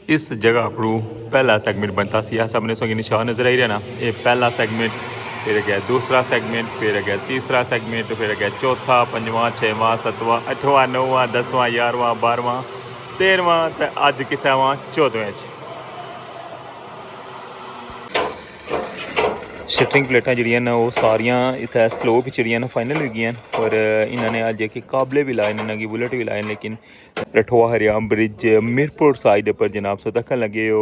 इस जगह पर पहला सेगमेंट बनता सी सामने सो निशान नजर आई रहा ना, ये पहला सेगमेंट, फिर गया दूसरा सेगमेंट, फिर गया तीसरा सेगमेंट, फिर गया चौथा, पंजवां, छेवां, सतवां, अठवां, नौवां, 10वां, 11वां, 12वां, 13वां, तो अज कितना वां 14वें। शटरिंग प्लेटा जड़ियां ना वो सारियां इत्थै स्लोप जड़ियां ना फाइनल हो गई और इन्होंने अज एक काबले भी लाए इन्होंने बुलेट भी लाए, लेकिन रठवा हरियाम ब्रिज मीरपुर साइड पर जनाब सो दखन लगे हो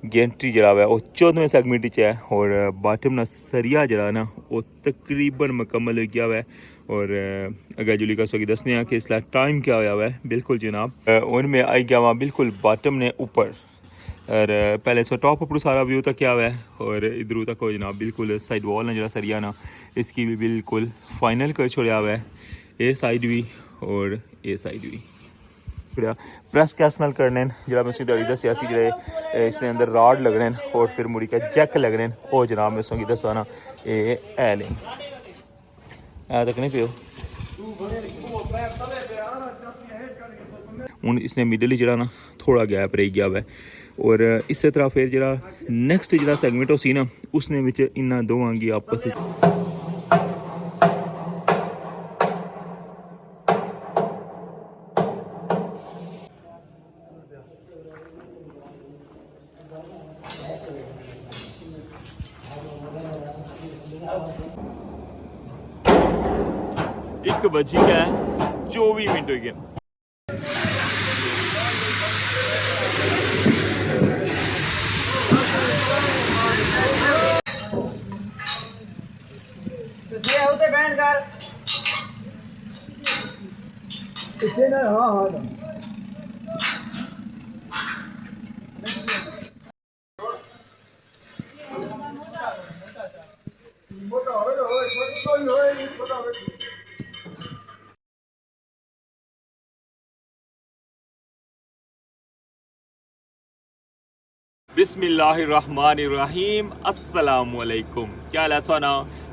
गेंट्री जरा है वो 14वें सेगमेंट है और बाटम ना सरिया जरा ना वो तकरीबन मुकम्मल हो गया है। और अगर जुली का सोगी दसने कि इसलिए टाइम क्या होया हुआ है बिल्कुल जनाब उनमें आई गया वहाँ बिल्कुल बाटम ने ऊपर और पहले इसका टॉप अपर सारा व्यू तक क्या हुआ है और इधर तक हो जनाब बिल्कुल साइड वॉल ना जरा सरिया ना इसकी भी बिल्कुल फाइनल कर छोड़ा हुआ है, ये साइड भी और ये साइड भी प्रेस कैस नाल करने जरा मैं दड़ी दसिया जोड़े इसने अंदर राड लगने और फिर मुड़ी का जैक लगने और जनाब मैं सोगी दसा ना ये है नहीं तक नहीं पियो हूँ इसने मिडल ही जरा ना थोड़ा गैप रह गया है और इस तरह फिर जरा नैक्सट जरा सैगमेंट हो सी ना उसने विच इन्ना दोवां गी आपस एक बजी है 24 मिनट हो गए। बिस्मिल्लाहिर्रहमानिर्रहीम, अस्सलामुअलैकुम। क्या हाल है सोना,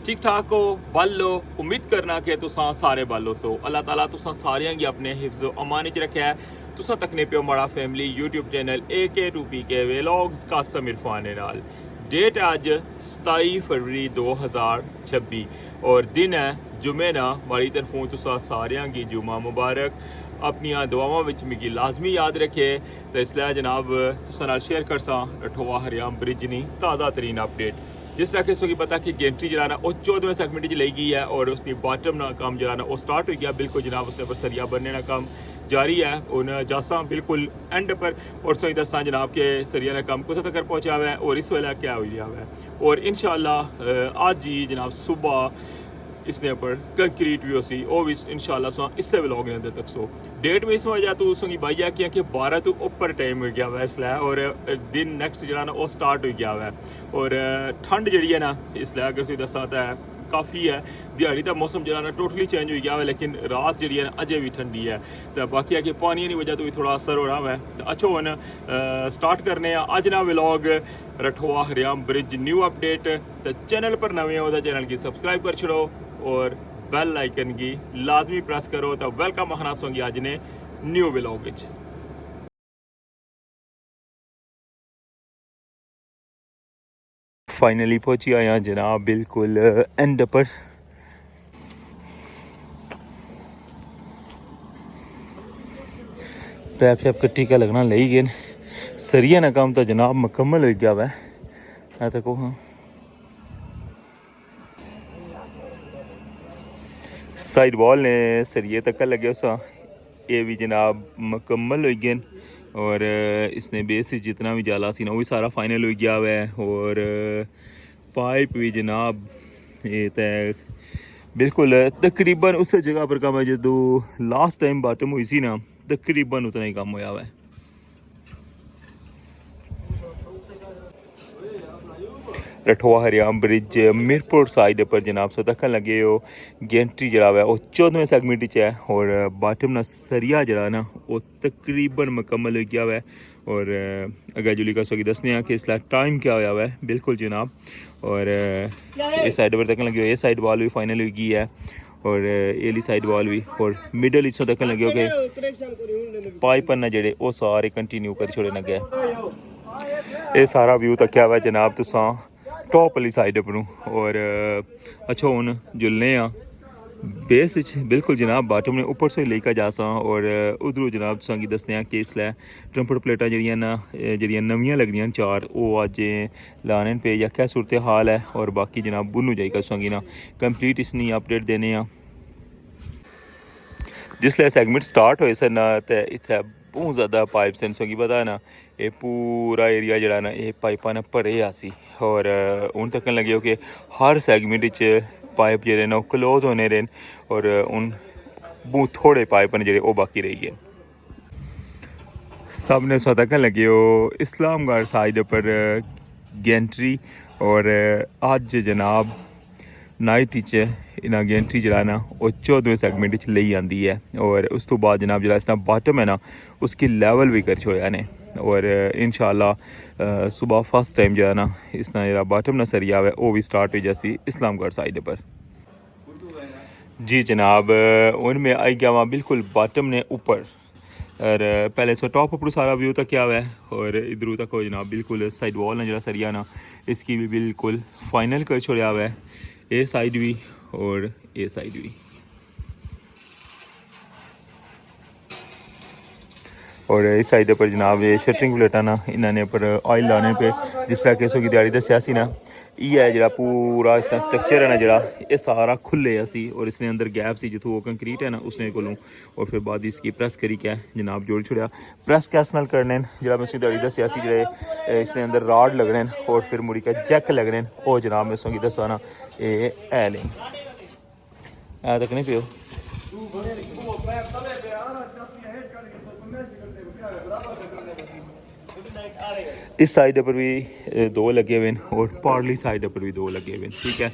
ठीक ठाक हो बालो? उम्मीद करना कि तुसा सारे बालो सो अल्लाह ताला तुसा सारियां गी अपने हिफ्ज़ अमान च रखा है। तुसा तकने पे माड़ा family YouTube channel AK2PK vlogs Qasim Irfan नाल। डेट है अज 27 फरवरी 2026 और दिन है जुमे ना। माड़ी तरफों तुसा सारियां गी जुमा मुबारक। अपनिया दुआवां विच मिगी लाजमी याद रखे तो इसलिए जनाब तुसां नाल शेयर करसा रठवा हरियाम ब्रिज नी ताज़ा तरीन अपडेट। जिस तरह कि पता कि गेंट्री जरा ना वो 14वें सेगमेंट च ली गई है और उसकी बॉटम ना काम जरा ना वो स्टार्ट हो गया बिल्कुल जनाब। उसने पर सरिया बनने का काम जारी है उन जासा बिल्कुल एंड पर और सही दसा जनाब के सरिया ने काम कुछ तक पहुँचा हुआ है और इस वेला क्या हो गया है और इंशाल्लाह आज ही जनाब सुबह इसने पर कंक्रीट भी होसी वो भी इंशाल्लाह सो इससे व्लॉग ने अंदर तक सो डेट में इस वजह तो उसकी भाई है कि 12 तो ऊपर टाइम हो गया हुआ इसलिए और दिन नैक्सट जरा ना वो स्टार्ट हो गया हुआ है और ठंड जी है ना इसलिए अगर दसा तो काफ़ी है। दिहाड़ी का मौसम जरा ना टोटली चेंज हो गया है लेकिन रात जी है ना अजे भी ठंडी है तो बाकी है कि पानी की वजह तो भी थोड़ा असर हो रहा है। तो अच्छो हम स्टार्ट करने अज ना vlog Rathwa हरियाम bridge new update. तो चैनल पर नवे हो तो चैनल की सबसक्राइब कर छोड़ो और बेल आइकन की लाजमी प्रेस करो तो वेलकम आखना सोंगी अज ने न्यू व्लॉग विच। फाइनली पहुंची आया जनाब बिल्कुल एंड पर। पैप शैप कट्टी का लगना ले गए सरिया ना काम तो जनाब मुकम्मल हो गया वै तक हाँ साइड वॉल ने सरिये तक लगे उस ये भी जनाब मुकम्मल हो गए और इसने बेस जितना भी जाला सी ना वो भी सारा फाइनल हो गया है और पाइप भी जनाब ये तो बिल्कुल तकरीबन उस जगह पर काम है जो लास्ट टाइम बाटम हुई सी ना तकरीबन उतना ही काम होया हुआ है। रठवा हरियाम ब्रिज मीरपुर साइड पर जनाब सो दखन लगे हो गेंट्री जरा है वो 14वें सेगमेंट है और बाटम ना सरिया जरा ना वो तकरीबन मुकम्मल हो गया है और अगर जुली का सोगी दसने कि इसलिए टाइम क्या होया हुआ है बिल्कुल जनाब और इस साइड पर दखन लगे हो ये साइड वॉल भी फाइनल हो गई है और एली साइड वाल भी और मिडल इच्छों तक लगे हो कि पाइप ना जेडे वो सारे कंटिन्यू कर छोड़े लगे ये सारा व्यू तक्या हुआ जनाब तुसा टॉप वाली साइड पर और अच्छा हूँ जुलने बेस बिल्कुल जनाब बाटम ने ऊपर से लेकर जा सा और उधरों जनाब तुसा की दसने कि इसलै ट्रंपट प्लेटां जड़ियां ना जड़ियां नवियां लगनियां चार वो अज लाने पे या क्या सूरत हाल है और बाकी जनाब बुनू जाएगा तुसा की ना कंप्लीट इसनी अपडेट देने जिसले सैगमेंट स्टार्ट होए सन ते इत्थे बहुत ज़्यादा पाइप सन तुसें पता है ना ये पूरा एरिया जड़ा ना ये पाइपां ने भरे आसी और हून तक लगे हो कि हर सैगमेंट च पाइप जेह्ड़े न क्लोज होने रेन और हून बहुत थोड़े पाइप न जेह्ड़े ओह् बाकी रेही गे सब ने सौ तक लगे हो इस्लामगढ़ साइड पर गेंट्री और अज जनाब नाइट च इन्ना गेंट्री जड़ा ना वो 14वें सैगमेंट च लेई आंदी है और उस तो बाद जनाब जरा इसना बाटम है ना उसकी लेवल भी कर छोड़ा ने और इंशाल्लाह सुबह फर्स्ट टाइम जो है ना इसना जरा बाटम ना सरिया है वो भी स्टार्ट हो जासी इस्लामगढ़ साइड पर जी जनाब उनमें आई गया वहाँ बिल्कुल बाटम ने ऊपर और पहले सो टॉप ऊपर सारा व्यू तक क्या हुआ है और इधरों तक हो जनाब बिल्कुल साइड वॉल ना जरा सरिया ना इसकी भी बिल्कुल फाइनल कर छोड़ा हुआ है ये साइड भी और ये साइड भी और इस साइड पर जनाब ये शटरिंग प्लेटा ना इन्होंने पर ऑयल लाने पे जिस तरह केसों की दिहाड़ी दसिया सी ना ये है जरा पूरा इसका स्ट्रक्चर है ना जरा ये सारा खुले सी और इसने अंदर गैप सी जितों वो कंक्रीट है ना उसने कोलों और फिर बाद इसकी प्रेस करी क्या जनाब जोड़ छुड़िया प्रेस कैस नाल करने जरा मैं दिहाड़ी दसिया सी जेह्ड़े इसने अंदर राड लगने और फिर मुड़ी के जैक लगने और जनाब मैं तुसेंगी दस्सां ना ये है नहीं तक नहीं पियो इस साइड पर भी दो लगे हुए हैं और पार्ली साइड पर भी दो लगे हुए हैं ठीक है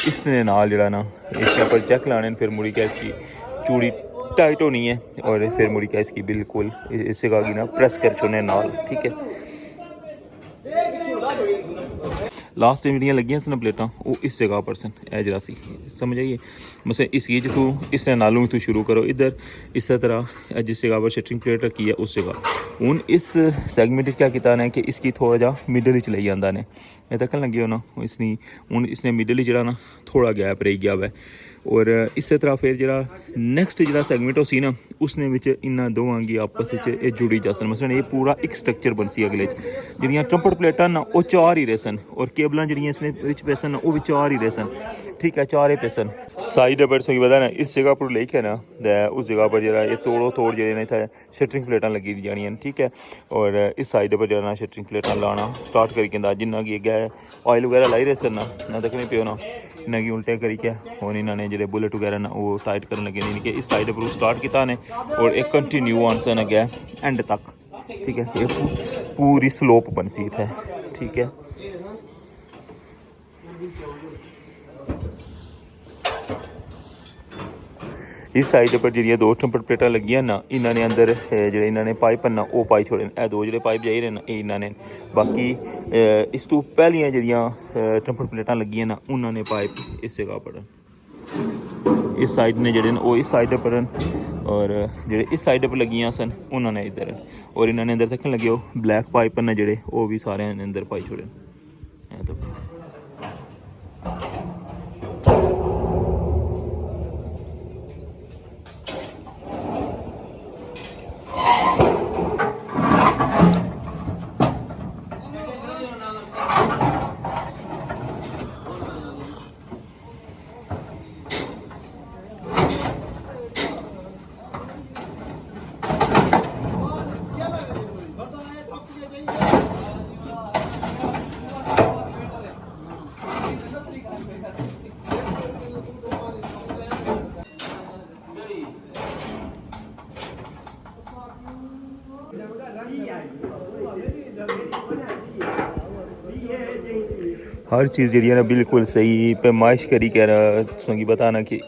इसने नाल जड़ा ना इसके ऊपर चेक लाने फिर मुड़ी क्या इसकी चूड़ी टाइट होनी है और फिर मुड़ी क्या इसकी बिल्कुल इससे का ना प्रेस कर छोड़ने नाल ठीक है लास्ट टाइम जड़ियाँ लगियां सन प्लेटां वो इस जगह पर सन ए जरा सी समझ आइए मसलन इसकी जितों इस नालों तू शुरू करो इधर इस तरह जिस जगह पर शटरिंग प्लेट रखी है उस जगह हूँ इस सैगमेंट क्या किया ने कि इसकी थोड़ा जा मिडल च ले जाता ने ये तक लगे हो ना इसनी हूँ इसने मिडल जरा ना थोड़ा गैप रह गया वै और इस तरह फिर जरा नैक्सट जो सैगमेंट हो सी ना उसने विच इन्ना दोवां गी आपस में जुड़ी जा सन मसलन ये पूरा एक स्ट्रक्चर बन सी अगले जिहड़ियां ट्रंपट प्लेटां ना वो चार ही रहे सन और केबलां जिहड़ियां इसने विच पे सन वो भी चार ही रहे सन ठीक है चार ही पे सन साइड पर तुसेंगी पता ना इस जगह पर लेके ना उस जगह पर जरा ये तोड़ो तोड़ जेह्ड़े ने इत्थै शटरिंग प्लेटां लगी जानियां ठीक है और इस साइड पर जरा शटरिंग प्लेटां लाना स्टार्ट करी दिंदा जिन्ना कि अग्गें ऑयल वगैरह लाई रहे सन ना तक नहीं पियो ना इन्हें उल्टे करी के और इन्होंने जो बुलेट वगैरह ना वो टाइट करने लगे नहीं कि इस साइड पर स्टार्ट किया ने और एक कंटिन्यू आंसर अगे एंड तक ठीक है ये पूरी स्लोप बन सी इत्थै ठीक है इस साइड पर जी दो ट्रंपट प्लेटां लगियां ना इन्होंने अंदर जो इन्होंने पाइप ना वो पाई छोड़े ए दो जो पाइप जाई रहे ना इन्होंने बाकी इस तो पहलियां जड़ियाँ ट्रंपट प्लेटां लगियां ना उन्होंने पाइप इस जगह पर इस साइड ने जड़े वो इस साइड पर और जेह्ड़े इस साइड पर लगियां सन उन्होंने इधर और इन्होंने अंदर तक लगे हो ब्लैक पाइप न जेह्ड़े वो भी सारे अंदर पाई छोड़े तो हर चीज़ जी ना बिल्कुल सही पैमाइश करी कह तुसेंगी बताना कि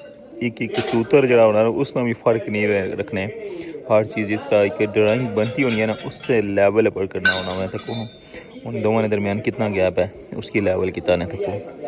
एक सूत्र जरा होना उसना भी फ़र्क नहीं रखने हर चीज़ जिस तरह एक ड्राइंग बनती होनी है ना उससे लेवल पर करना होना मैं तक उन दोनों के दरमियान कितना गैप है उसकी लेवल कितना ने तक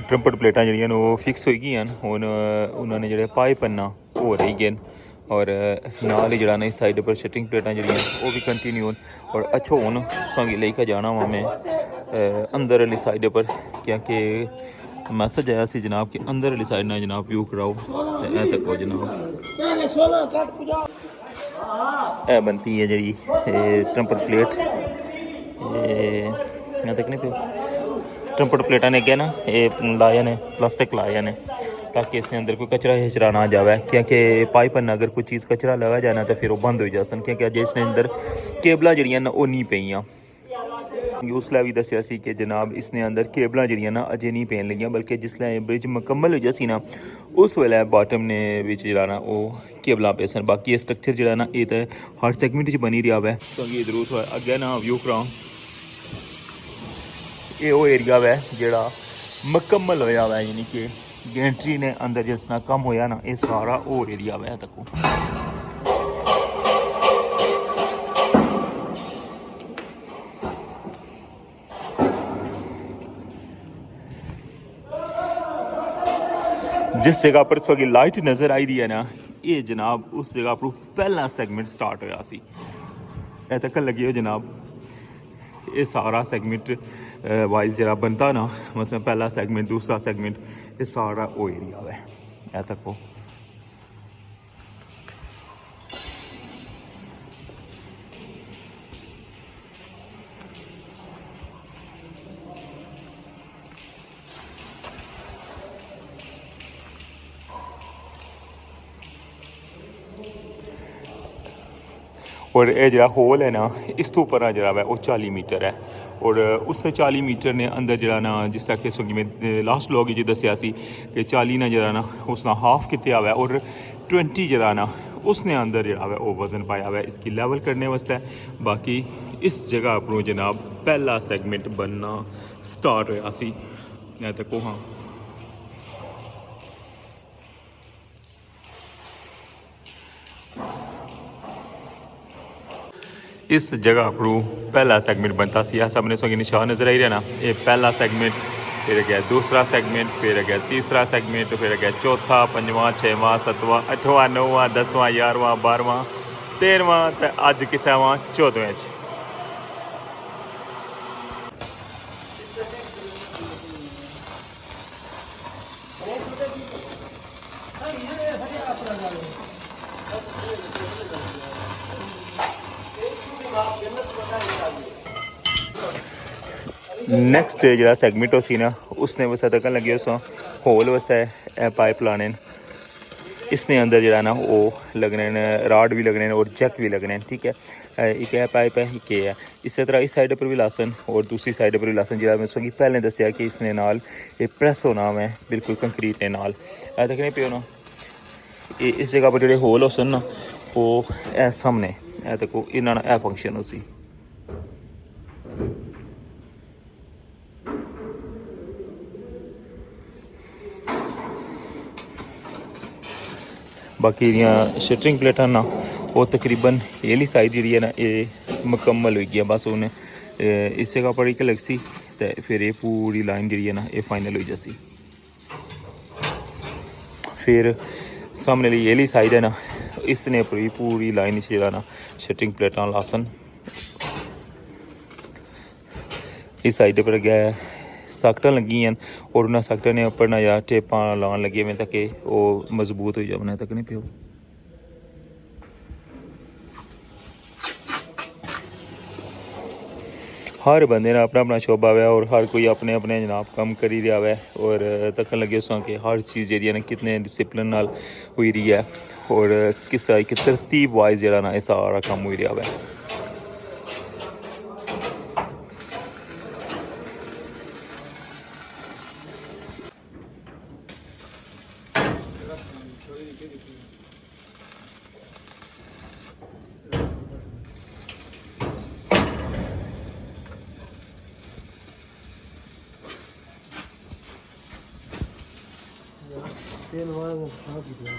ट्रम्पट प्लेटां ਜਿਹੜੀਆਂ ਨੇ ਉਹ ਫਿਕਸ ਹੋਈ ਗਈਆਂ ਹਨ ਹੁਣ ਉਹਨਾਂ ਨੇ ਜਿਹੜੇ ਪਾਈਪ ਨਾ ਹੋ ਰਹੀ ਗਏ और नाल ही जरा इस साइड पर शटिंग प्लेटां जड़ियां वो भी कंटिन्यू और अच्छो हूँ संगी लेकर जाना वा मैं अंदर वाली साइड पर क्योंकि मैसेज आया सी जनाब कि अंदर वाली साइड ना जनाब व्यू कराओ तो तको जनाब ए बनती है जी ट्रम्पट प्लेट तक नहीं पे ट्रम्पट प्लेटा ने क्या ना ये लाया ने प्लास्टिक लाया ने ताकि इसके अंदर कोई कचरा हिचरा ना जाए क्योंकि पाइप में अगर कोई चीज़ कचरा लगा जाना तो फिर वो बंद हो जा सन क्योंकि अजय इसके अंदर केबल जड़ियाँ ना वो नहीं पईयां उसलै भी दसिया सी कि जनाब इसने अंदर केबल जड़ियाँ ना अजे नहीं पैन लगियां बल्कि जिसलै ब्रिज मुकम्मल हो जासी ना उस वेले बॉटम ने बिच जरा ना वो केबल पे सन बाकी ये स्ट्रक्चर जरा ना ये तो हर सेगमेंट च बनी रहा है संगी जरूर अगे ना व्यू कराओ ये वो एरिया है जड़ा मुकम्मल होया हुआ यानी कि गेंट्री ने अंदर जिस तरह कम होया ना ये सारा और एरिया है तक जिस जगह पर थोड़ी लाइट नज़र आई रही है ना ये जनाब उस जगह पर पहला सैगमेंट स्टार्ट होया सी तक लगी हो जनाब ये सारा सैगमेंट वाइज जरा बनता ना मतलब पहला सैगमेंट दूसरा सैगमेंट ये सारा वो एरिया है ए तक वो और ये जरा होल है ना इस तो ऊपर जरा है वो 40 मीटर है और उस 40 मीटर ने अंदर जरा ना जिस तरह के सुगी में लास्ट लोग जी दसिया सी कि 40 ना जरा ना उसने हाफ कितने हुआ है और 20 जरा ना उसने अंदर जरा है वो वज़न पाया हुआ है इसकी लेवल करने वास्ते बाकी इस जगह पर जनाब पहला सैगमेंट बनना स्टार्ट होया सी मैं तक हाँ इस जगह पर पहला सैगमेंट बनता सी सामने सो निशान नजर आई रहा ना ये पहला सैगमेंट फिर गया दूसरा सैगमेंट फिर गया तीसरा सैगमेंट फिर गया चौथा पंजवां छेवां सतवां अठवां नौवां 10वां 11वां 12वां 13वां तो अज कितना वां 14वें नैक्सट जो सैगमेंट हो सी ना उसने वैसा तक लगे उस होल वैसा पाइप लाने इसने अंदर जरा ना वो लगने राड भी लगने और जैक भी लगने ठीक है एक है पाइप है एक है इस तरह इस साइड पर भी लासन और दूसरी साइड पर भी लासन जरा मैं सो पहले दसिया कि इसने नाल ये प्रेस होना है बिल्कुल कंक्रीट ने नाल तक नहीं पे होना इस जगह पर जो होल हो सन ना वो सामने तक इन्होंने फंक्शन हो सी बाकी शटरिंग प्लेटा ना वो तकरीबन एली साइड जी है ना ये मुकम्मल हो गया बस उन्हें इस जगह पर एक लग सी तो फिर ये पूरी लाइन जी है ना ये फाइनल हो जासी फिर सामने ली एली साइड है ना इसने पूरी लाइन से ना शटरिंग प्लेटा लासन इस साइड पर गया साकटां लगी हैं और उन्हें साकटां ने उपर ना यार टेपां लान लगे हुए ताकि वो मजबूत हो जाए तक नहीं पियो। हर बंदे ने अपना अपना शोबा है और हर कोई अपने अपने जनाब कम करी रहा है और तक लगे उस कि हर चीज़ जी ना कितने डिसिपलिन नाल हुई रही है और किस तरह की तरतीब वाइज जरा ना सारा कम हुई रहा है। तेल वाला खा दिया।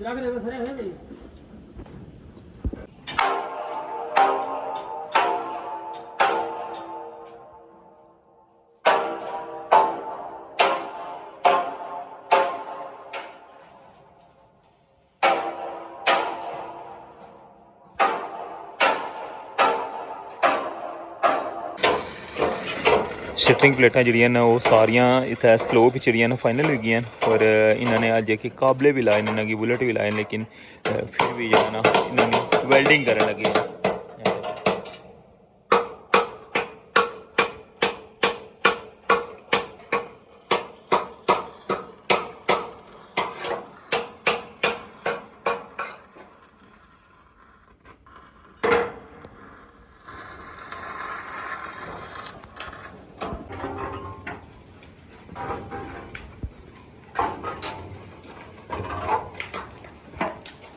लग रहा है सर है भाई। शटरिंग प्लेटा जड़ियां न वो सारियां इत्थै स्लो पिच जड़ियां न फाइनल हो गई और इन्होंने अज जेह्के काबले भी लाए इन्होंने बुलेट भी लाए लेकिन फिर भी जो है ना इन्होंने वेल्डिंग करने लगे हैं।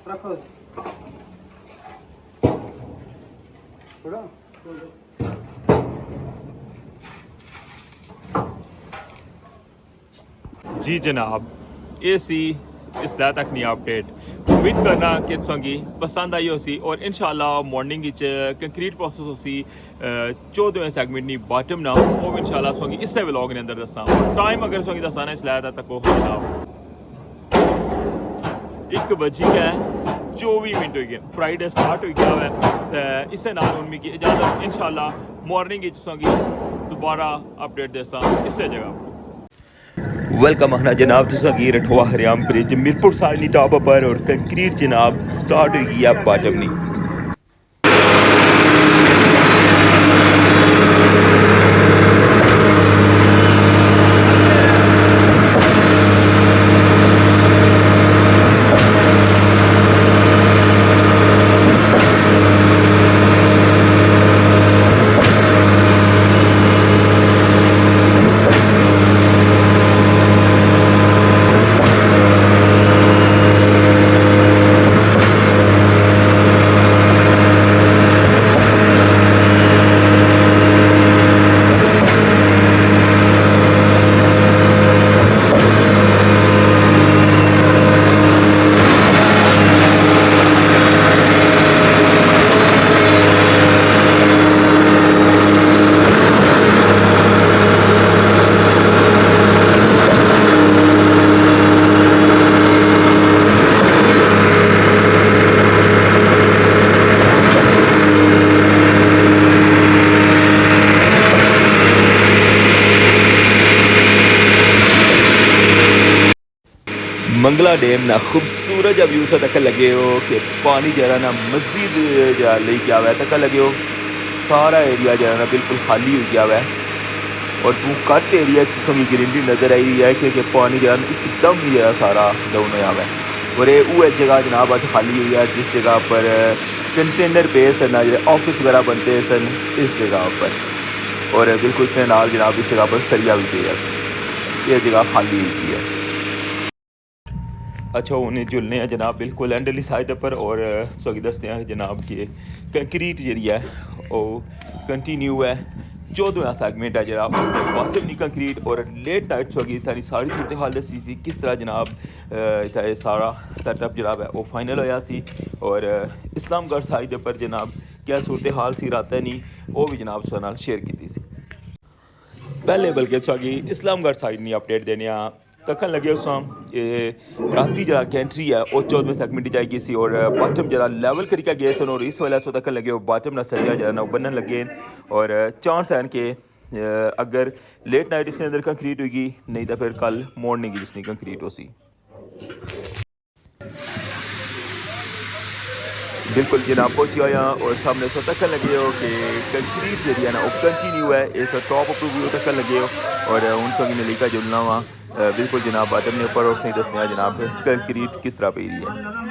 रखो थोड़ा जी जनाब ये सी इसदा तक नहीं अपडेट उम्मीद करना कि तुसेंगी पसंद आई होसी और इंशाल्लाह मॉर्निंग कंक्रीट प्रोसेस होसी 14वें सेगमेंट नी बॉटम ना वो भी इंशाल्लाह तुसेंगी इस व्लॉग ने अंदर दसा और टाइम अगर तुसेंगी दसाना इसलिए तक वो जनाब 1:24 हो गए फ्राइडे स्टार्ट हो गया है तो इस नाल हुन मिगी इजाजत इंशाल्लाह मॉर्निंग तुसेंगी दोबारा अपडेट देसा इस जगह। वेलकम आखना जनाब तुसेंगी Rathwa हरियाम bridge Mirpur side top पर और कंक्रीट जनाब स्टार्ट हो गई है बॉटम नी। मंगला डैम ना खूबसूरत व्यू से तक लगे हो कि पानी जरा ना मजीद जरा ले गया हुआ है तक लगे हो सारा एरिया जरा ना बिल्कुल खाली हो गया हुआ है और तू कट एरिया जिसमें ग्रीनरी नज़र आई हुई है क्योंकि पानी जरा एकदम ही जरा सारा डाउन होया हुआ है और ये वो जगह जनाब आज खाली हुई है जिस जगह पर कंटेनर पे सन जो ऑफिस वगैरह बनते सन इस जगह पर और बिल्कुल इसने नाल जनाब इस जगह पर सरिया भी पे सन ये जगह खाली हुई है। अच्छा उन्हें जुलने हैं जनाब बिल्कुल एंडली साइड पर और सॉरी दसते हैं जनाब कि कंक्रीट जी है वो कंटिन्यू है 14वां सेगमेंट है जनाब उसने बॉटम नहीं कंक्रीट और लेट नाइट सॉगी थारी सारी सूरत हाल दसी सी किस तरह जनाब सारा सेटअप जनाब है वो फाइनल होया सी और इस्लामगढ़ साइड पर जनाब क्या सूरत हाल सी रातें नहीं वो भी जनाब तुहां नाल शेयर कीती सी। पहले बल्कि तुहागी इस्लामगढ़ साइड नहीं अपडेट देने तकन लगे उस राती जरा कैंट्री है वो 14वें सेगमेंट जाई गई सी और बाटम जरा लेवल करिका गए सन और इस वाले सो तकन लगे वो बाटम ना सरिया जरा ना बनन लगे और चांस हैं कि अगर लेट नाइट इसके अंदर कंक्रीट होगी नहीं तो फिर कल मॉर्निंग जिसनी कंक्रीट हो सी। बिल्कुल जनाब पहुंची आया और सामने सो तकन लगे हो कि कंक्रीट जी है ना वो कंटिन्यू है इस टॉप उपर व्यू तकन लगे हो और उन सौ की नलीका जुलना वा बिल्कुल जनाब बादम ने ऊपर और सही दसने जनाब कंक्रीट किस तरह पे रही है।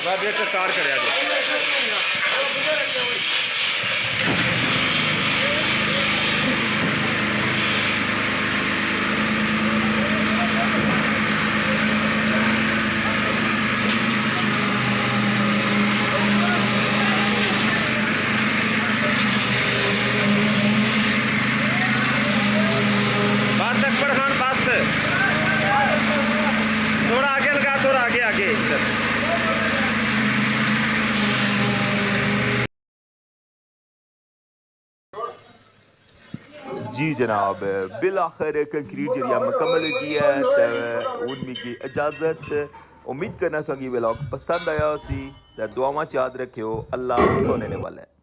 वाइब्रेटर स्टार्ट कर बस अकबर खान बस थोड़ा आगे लगा थोड़ा आगे आगे जी जनाब बिल आखिर कंक्रीट जरिया मुकम्मल की है तो उनमें की इजाज़त उम्मीद करना सकी व्लॉग पसंद आया उसी दुआवां याद रखियो अल्लाह सोने वाला है।